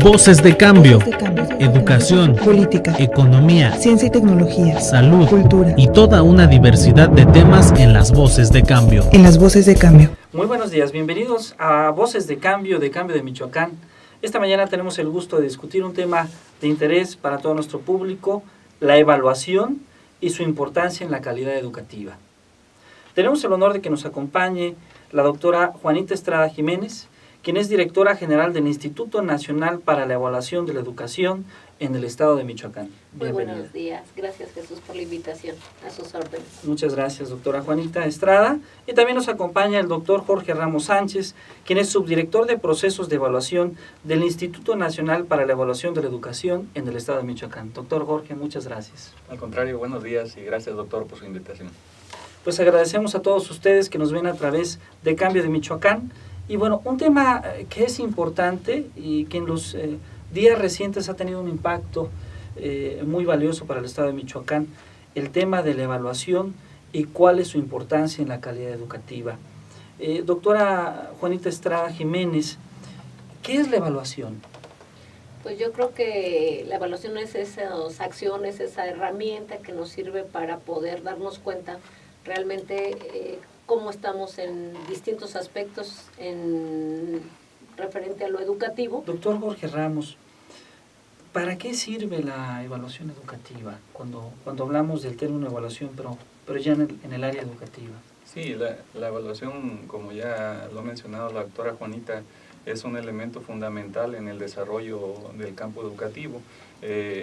Voces de cambio, educación, política, economía, ciencia y tecnología, salud, cultura y toda una diversidad de temas en las Voces de Cambio. En las Voces de Cambio. Muy buenos días, bienvenidos a Voces de Cambio de Michoacán. Esta mañana tenemos el gusto de discutir un tema de interés para todo nuestro público, la evaluación y su importancia en la calidad educativa. Tenemos el honor de que nos acompañe la doctora Juanita Estrada Jiménez, quien es directora general del Instituto Nacional para la Evaluación de la Educación en el estado de Michoacán. Muy buenos días, gracias Jesús por la invitación, a sus órdenes. Muchas gracias, doctora Juanita Estrada. Y también nos acompaña el doctor Jorge Ramos Sánchez, quien es subdirector de procesos de evaluación del Instituto Nacional para la Evaluación de la Educación en el estado de Michoacán. Doctor Jorge, muchas gracias. Al contrario, buenos días y gracias, doctor, por su invitación. Pues agradecemos a todos ustedes que nos ven a través de Cambio de Michoacán. Y bueno, un tema que es importante y que en los días recientes ha tenido un impacto muy valioso para el estado de Michoacán, el tema de la evaluación y cuál es su importancia en la calidad educativa. Doctora Juanita Estrada Jiménez, ¿qué es la evaluación? Pues yo creo que la evaluación es esas acciones, esa herramienta que nos sirve para poder darnos cuenta realmente cómo estamos en distintos aspectos en referente a lo educativo. Doctor Jorge Ramos, ¿para qué sirve la evaluación educativa cuando hablamos del término evaluación, pero ya en el área educativa? Sí, la evaluación, como ya lo ha mencionado la doctora Juanita, es un elemento fundamental en el desarrollo del campo educativo.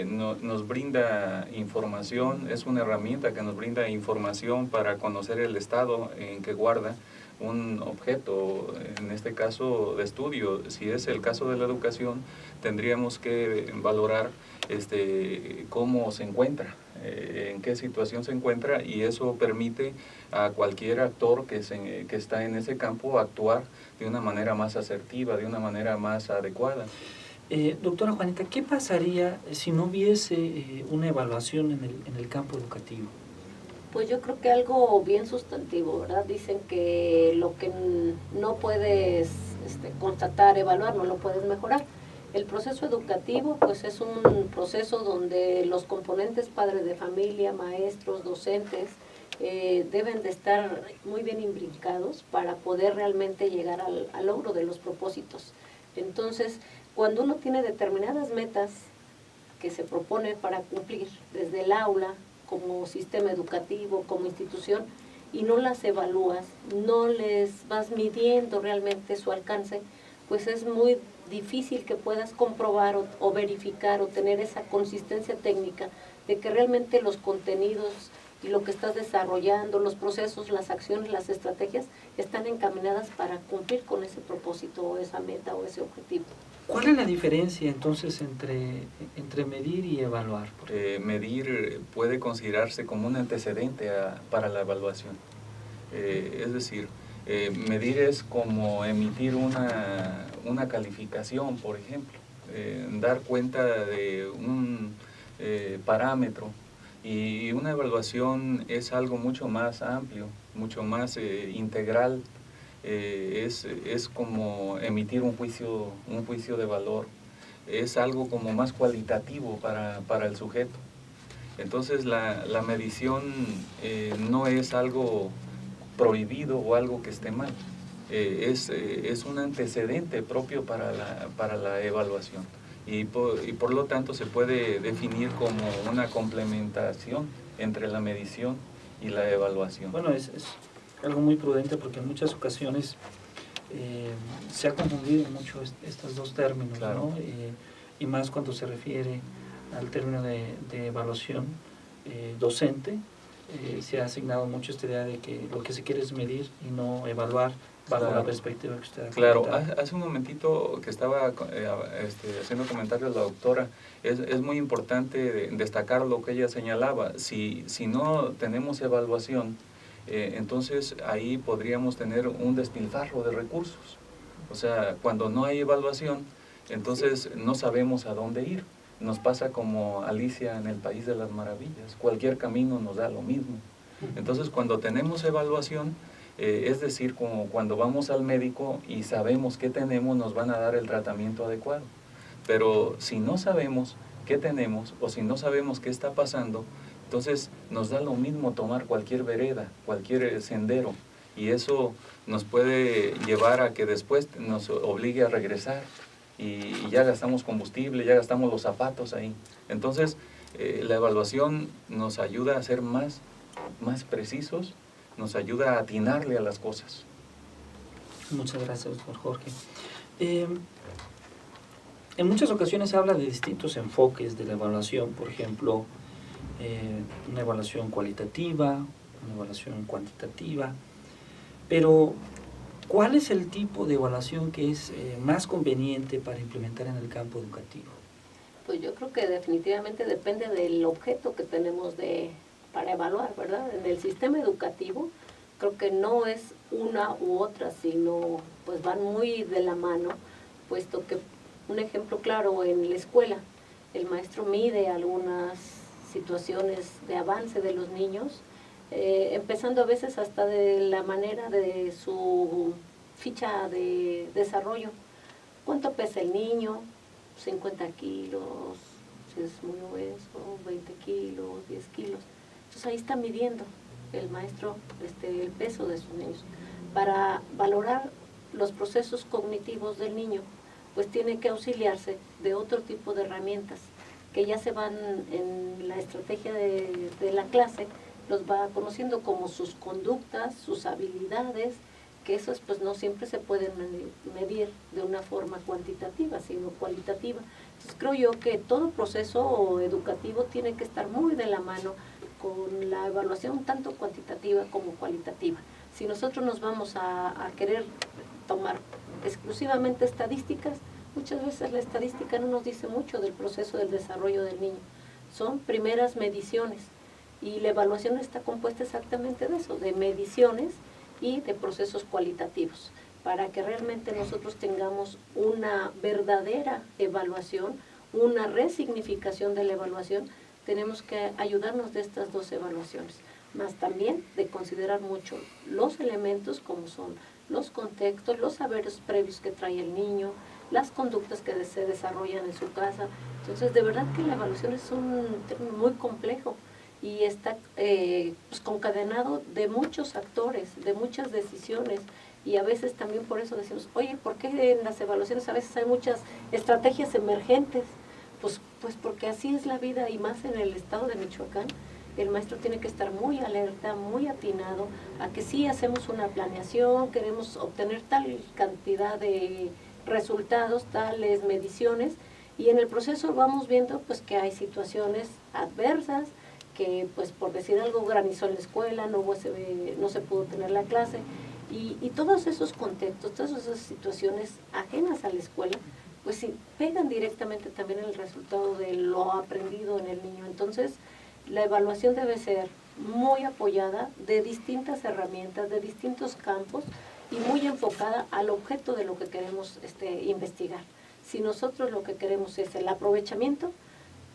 Nos brinda información, es una herramienta que nos brinda información para conocer el estado en que guarda un objeto, en este caso de estudio. Si es el caso de la educación, tendríamos que valorar cómo se encuentra, en qué situación se encuentra, y eso permite a cualquier actor que está en ese campo actuar de una manera más asertiva, de una manera más adecuada. Doctora Juanita, ¿qué pasaría si no hubiese una evaluación en el campo educativo? Pues yo creo que algo bien sustantivo, ¿verdad? Dicen que lo que no puedes constatar, evaluar, no lo puedes mejorar. El proceso educativo pues es un proceso donde los componentes padres de familia, maestros, docentes, deben de estar muy bien imbricados para poder realmente llegar al logro de los propósitos. Entonces, cuando uno tiene determinadas metas que se propone para cumplir desde el aula, como sistema educativo, como institución, y no las evalúas, no les vas midiendo realmente su alcance, pues es muy difícil que puedas comprobar o verificar o tener esa consistencia técnica de que realmente los contenidos y lo que estás desarrollando, los procesos, las acciones, las estrategias, están encaminadas para cumplir con ese propósito o esa meta o ese objetivo. ¿Cuál es la diferencia entonces entre medir y evaluar? Medir puede considerarse como un antecedente para la evaluación. Es decir, medir es como emitir una calificación, por ejemplo, dar cuenta de un parámetro. Y una evaluación es algo mucho más amplio, mucho más integral. Es como emitir un juicio de valor. Es algo como más cualitativo para el sujeto. Entonces la medición no es algo prohibido o algo que esté mal. Es un antecedente propio para la evaluación. Y por lo tanto se puede definir como una complementación entre la medición y la evaluación. Bueno, es algo muy prudente porque en muchas ocasiones se ha confundido mucho estos dos términos, claro, ¿no? Y más cuando se refiere al término de evaluación docente, se ha asignado mucho esta idea de que lo que se quiere es medir y no evaluar bajo claro, la perspectiva que usted ha claro, comentado. hace un momentito que estaba haciendo comentarios la doctora, es muy importante destacar lo que ella señalaba. Si no tenemos evaluación, entonces ahí podríamos tener un despilfarro de recursos. O sea, cuando no hay evaluación, entonces no sabemos a dónde ir. Nos pasa como Alicia en el País de las Maravillas, cualquier camino nos da lo mismo. Entonces cuando tenemos evaluación, es decir, como cuando vamos al médico y sabemos qué tenemos, nos van a dar el tratamiento adecuado. Pero si no sabemos qué tenemos o si no sabemos qué está pasando, entonces nos da lo mismo tomar cualquier vereda, cualquier sendero, y eso nos puede llevar a que después nos obligue a regresar y ya gastamos combustible, ya gastamos los zapatos ahí. Entonces, la evaluación nos ayuda a ser más precisos, nos ayuda a atinarle a las cosas. Muchas gracias, doctor Jorge. En muchas ocasiones se habla de distintos enfoques de la evaluación, por ejemplo, una evaluación cualitativa, una evaluación cuantitativa, pero ¿cuál es el tipo de evaluación que es más conveniente para implementar en el campo educativo? Pues yo creo que definitivamente depende del objeto que tenemos para evaluar, ¿verdad? En el sistema educativo creo que no es una u otra, sino pues van muy de la mano, puesto que un ejemplo claro en la escuela, el maestro mide algunas situaciones de avance de los niños, empezando a veces hasta de la manera de su ficha de desarrollo. ¿Cuánto pesa el niño? 50 kilos, si es muy obeso, 20 kilos, 10 kilos. Entonces ahí está midiendo el maestro el peso de sus niños. Para valorar los procesos cognitivos del niño, pues tiene que auxiliarse de otro tipo de herramientas que ya se van en la estrategia de la clase, los va conociendo como sus conductas, sus habilidades, que esos pues no siempre se pueden medir de una forma cuantitativa, sino cualitativa. Entonces creo yo que todo proceso educativo tiene que estar muy de la mano con la evaluación tanto cuantitativa como cualitativa. Si nosotros nos vamos a querer tomar exclusivamente estadísticas, muchas veces la estadística no nos dice mucho del proceso del desarrollo del niño. Son primeras mediciones y la evaluación está compuesta exactamente de eso, de mediciones y de procesos cualitativos, para que realmente nosotros tengamos una verdadera evaluación, una resignificación de la evaluación. Tenemos que ayudarnos de estas dos evaluaciones, más también de considerar mucho los elementos como son los contextos, los saberes previos que trae el niño, las conductas que se desarrollan en su casa. Entonces, de verdad que la evaluación es un término muy complejo y está pues, concadenado de muchos actores, de muchas decisiones, y a veces también por eso decimos, oye, ¿por qué en las evaluaciones a veces hay muchas estrategias emergentes? Pues porque así es la vida, y más en el estado de Michoacán. El maestro tiene que estar muy alerta, muy atinado a que sí hacemos una planeación, queremos obtener tal cantidad de resultados, tales mediciones, y en el proceso vamos viendo pues que hay situaciones adversas, que pues por decir algo granizó en la escuela, no se pudo tener la clase, y todos esos contextos, todas esas situaciones ajenas a la escuela, pues sí, pegan directamente también en el resultado de lo aprendido en el niño. Entonces, la evaluación debe ser muy apoyada de distintas herramientas, de distintos campos, y muy enfocada al objeto de lo que queremos investigar. Si nosotros lo que queremos es el aprovechamiento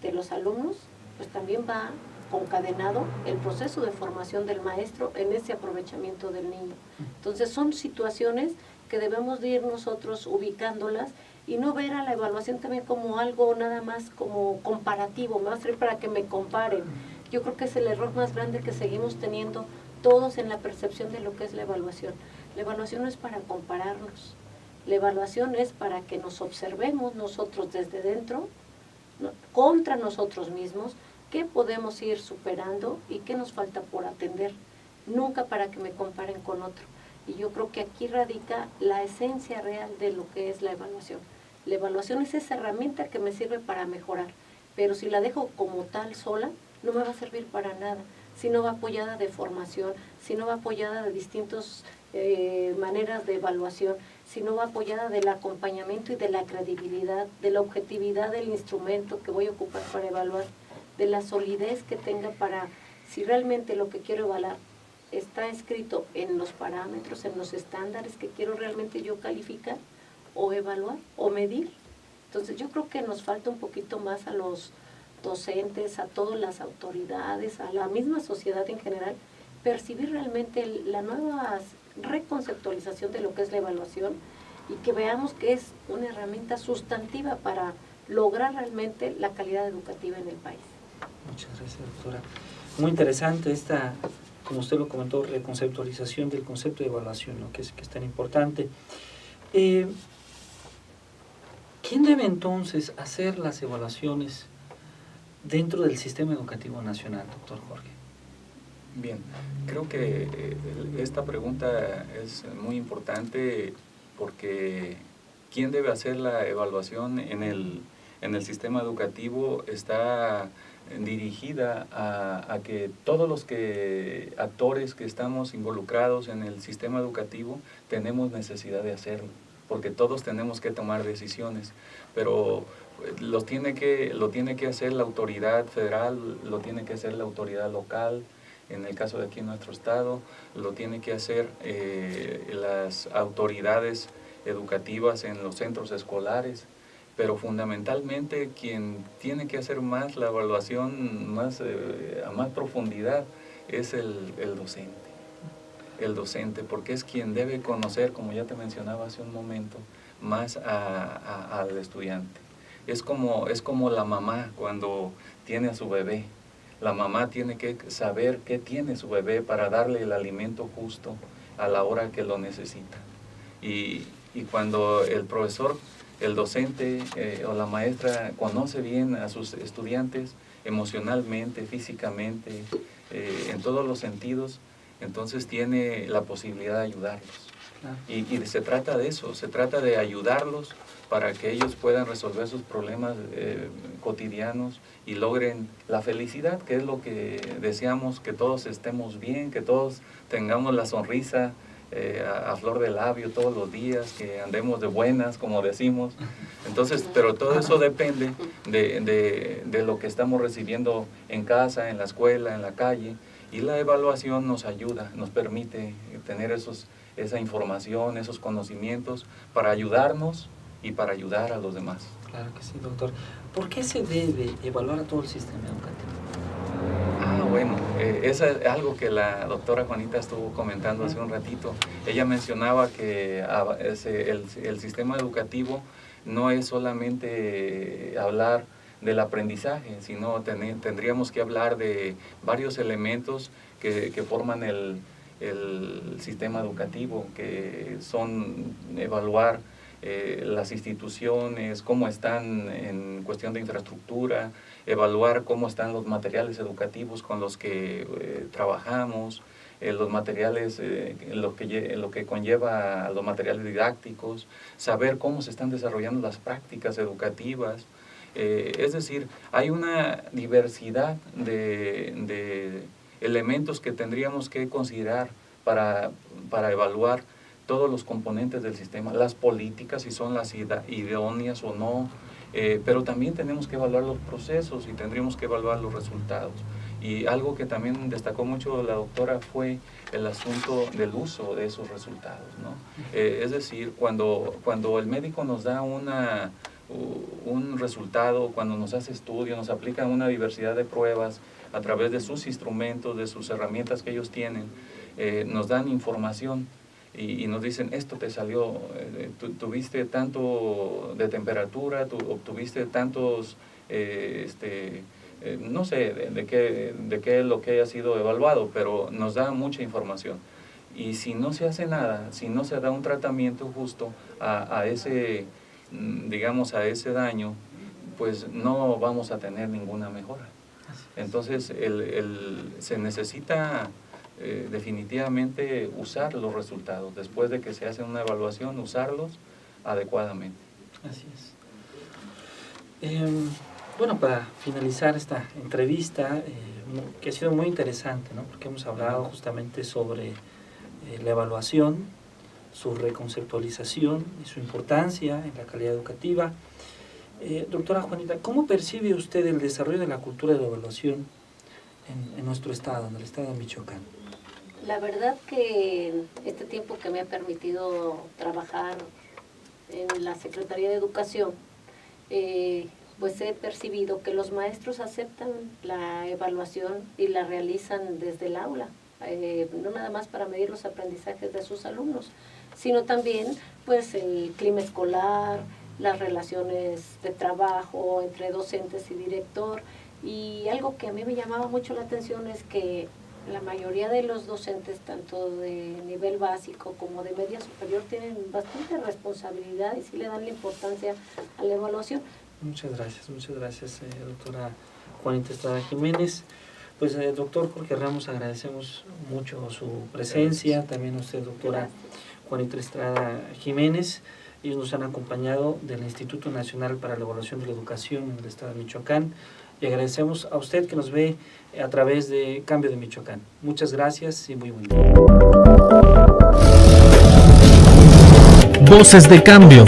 de los alumnos, pues también va concadenado el proceso de formación del maestro en ese aprovechamiento del niño. Entonces son situaciones que debemos de ir nosotros ubicándolas y no ver a la evaluación también como algo nada más como comparativo, me va a servir para que me comparen. Yo creo que es el error más grande que seguimos teniendo todos en la percepción de lo que es la evaluación. La evaluación no es para compararnos, la evaluación es para que nos observemos nosotros desde dentro, contra nosotros mismos, qué podemos ir superando y qué nos falta por atender, nunca para que me comparen con otro. Y yo creo que aquí radica la esencia real de lo que es la evaluación. La evaluación es esa herramienta que me sirve para mejorar, pero si la dejo como tal sola, no me va a servir para nada. Si no va apoyada de formación, si no va apoyada de distintas maneras de evaluación, si no va apoyada del acompañamiento y de la credibilidad, de la objetividad del instrumento que voy a ocupar para evaluar, de la solidez que tenga para, si realmente lo que quiero evaluar está escrito en los parámetros, en los estándares que quiero realmente yo calificar o evaluar o medir. Entonces yo creo que nos falta un poquito más a los docentes, a todas las autoridades, a la misma sociedad en general, percibir realmente la nueva reconceptualización de lo que es la evaluación y que veamos que es una herramienta sustantiva para lograr realmente la calidad educativa en el país. Muchas gracias, doctora. Muy interesante esta, como usted lo comentó, reconceptualización del concepto de evaluación, ¿no? que es tan importante. ¿Quién debe entonces hacer las evaluaciones dentro del sistema educativo nacional, doctor Jorge? Bien, creo que esta pregunta es muy importante porque ¿quién debe hacer la evaluación en el sistema educativo? Está dirigida a que todos los actores que estamos involucrados en el sistema educativo tenemos necesidad de hacerlo, porque todos tenemos que tomar decisiones, pero lo tiene que hacer la autoridad federal, lo tiene que hacer la autoridad local, en el caso de aquí en nuestro estado, lo tiene que hacer las autoridades educativas en los centros escolares, pero fundamentalmente quien tiene que hacer más la evaluación a más profundidad es el docente. El docente, porque es quien debe conocer, como ya te mencionaba hace un momento, más al estudiante. Es como la mamá cuando tiene a su bebé. La mamá tiene que saber qué tiene su bebé para darle el alimento justo a la hora que lo necesita. Y cuando el profesor, el docente o la maestra conoce bien a sus estudiantes emocionalmente, físicamente, en todos los sentidos, entonces tiene la posibilidad de ayudarlos. Y se trata de eso, se trata de ayudarlos para que ellos puedan resolver sus problemas cotidianos y logren la felicidad, que es lo que deseamos, que todos estemos bien, que todos tengamos la sonrisa a flor de labio todos los días, que andemos de buenas, como decimos. Entonces, pero todo eso depende de lo que estamos recibiendo en casa, en la escuela, en la calle, y la evaluación nos ayuda, nos permite tener esa información, esos conocimientos para ayudarnos y para ayudar a los demás. Claro que sí, doctor. ¿Por qué se debe evaluar a todo el sistema educativo? Bueno, eso es algo que la doctora Juanita estuvo comentando hace un ratito. Ella mencionaba que el sistema educativo no es solamente hablar del aprendizaje, sino tendríamos que hablar de varios elementos que forman el sistema educativo, que son evaluar las instituciones, cómo están en cuestión de infraestructura, evaluar cómo están los materiales educativos con los que trabajamos, los materiales, lo que conlleva a los materiales didácticos, saber cómo se están desarrollando las prácticas educativas. Es decir, hay una diversidad de elementos que tendríamos que considerar para evaluar todos los componentes del sistema, las políticas, si son las idóneas o no, pero también tenemos que evaluar los procesos y tendríamos que evaluar los resultados. Y algo que también destacó mucho la doctora fue el asunto del uso de esos resultados, ¿no? Es decir, cuando el médico nos da un resultado, cuando nos hace estudio, nos aplica una diversidad de pruebas a través de sus instrumentos, de sus herramientas que ellos tienen, nos dan información y nos dicen, esto te salió, tuviste tanto de temperatura, obtuviste tantos, no sé de qué es lo que haya sido evaluado, pero nos da mucha información. Y si no se hace nada, si no se da un tratamiento justo a ese daño, pues no vamos a tener ninguna mejora. Entonces, se necesita definitivamente usar los resultados. Después de que se hace una evaluación, usarlos adecuadamente. Así es. Bueno, para finalizar esta entrevista, que ha sido muy interesante, ¿no? Porque hemos hablado justamente sobre la evaluación, su reconceptualización y su importancia en la calidad educativa. Doctora Juanita, ¿cómo percibe usted el desarrollo de la cultura de la evaluación en nuestro estado, en el estado de Michoacán? La verdad que este tiempo que me ha permitido trabajar en la Secretaría de Educación, pues he percibido que los maestros aceptan la evaluación y la realizan desde el aula, no nada más para medir los aprendizajes de sus alumnos, sino también pues el clima escolar, las relaciones de trabajo entre docentes y director. Y algo que a mí me llamaba mucho la atención es que la mayoría de los docentes, tanto de nivel básico como de media superior, tienen bastante responsabilidad y sí le dan la importancia a la evaluación. Muchas gracias, doctora Juanita Estrada Jiménez. Pues doctor Jorge Ramos, agradecemos mucho su presencia, también a usted, doctora Juanita Estrada Jiménez. Ellos nos han acompañado del Instituto Nacional para la Evaluación de la Educación en el estado de Michoacán, y agradecemos a usted que nos ve a través de Cambio de Michoacán. Muchas gracias y muy buen día. Voces de Cambio.